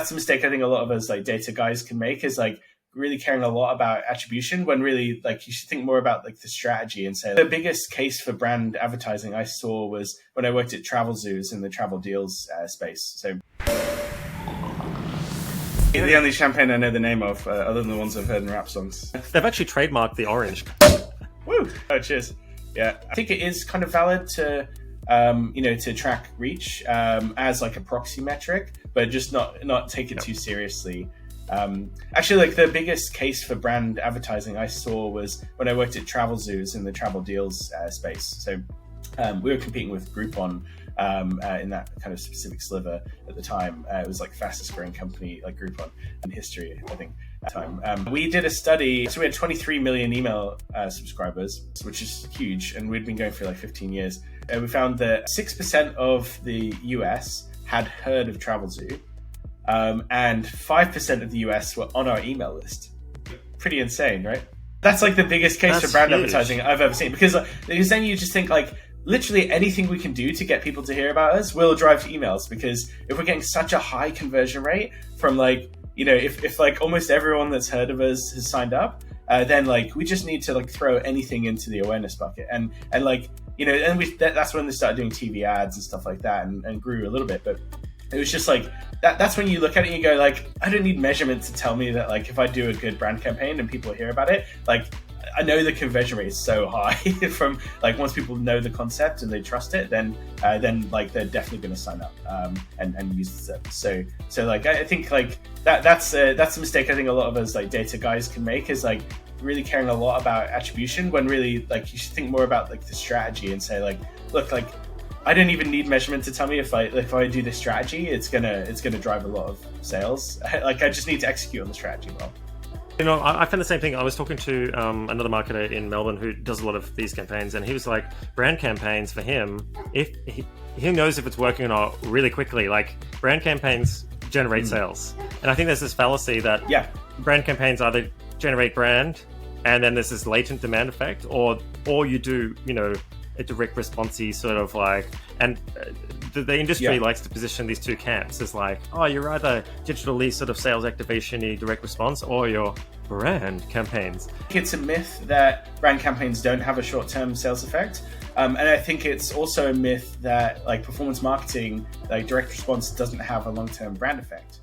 That's a mistake I think a lot of us like data guys can make, is like really caring a lot about attribution when really like you should think more about like the strategy and say the biggest case for brand advertising I saw was when I worked at travel zoos in the travel deals space. So the only champagne I know the name of, other than the ones I've heard in rap songs. They've actually trademarked the orange. Woo! Oh, cheers. Yeah, I think it is kind of valid to, to track reach as like a proxy metric, but just not take it too seriously. Actually, like the biggest case for brand advertising I saw was when I worked at travel zoos in the travel deals space. So we were competing with Groupon in that kind of specific sliver at the time. It was like the fastest growing company, like Groupon in history, I think. At the time. We did a study, so we had 23 million email subscribers, which is huge, and we'd been going for like 15 years. We found that 6% of the US had heard of Travelzoo, and 5% of the US were on our email list. Pretty insane, right? That's like the biggest case for brand advertising I've ever seen, because then you just think like, literally anything we can do to get people to hear about us will drive to emails, because if we're getting such a high conversion rate from like, if like almost everyone that's heard of us has signed up, then like we just need to like throw anything into the awareness bucket, and like, and that's when they started doing TV ads and stuff like that, and grew a little bit. But it was just like that's when you look at it and you go like, I don't need measurement to tell me that like if I do a good brand campaign and people hear about it, like I know the conversion rate is so high from like once people know the concept and they trust it, then like they're definitely going to sign up and use the service. So like I think like that's a mistake I think a lot of us like data guys can make, is like really caring a lot about attribution when really like you should think more about like the strategy and say like, look, like I don't even need measurement to tell me if I do this strategy, it's gonna drive a lot of sales. Like I just need to execute on the strategy well. I found the same thing. I was talking to another marketer in Melbourne who does a lot of these campaigns, and he was like, brand campaigns for him, if he knows if it's working or not really quickly. Like brand campaigns generate sales, and I think there's this fallacy that brand campaigns either generate brand, and then there's this latent demand effect, or you do a direct responsey sort of like, and the industry likes to position these two camps as like, oh, you're either digitally sort of sales activation-y direct response, or your brand campaigns. It's a myth that brand campaigns don't have a short-term sales effect, and I think it's also a myth that like performance marketing, like direct response, doesn't have a long-term brand effect.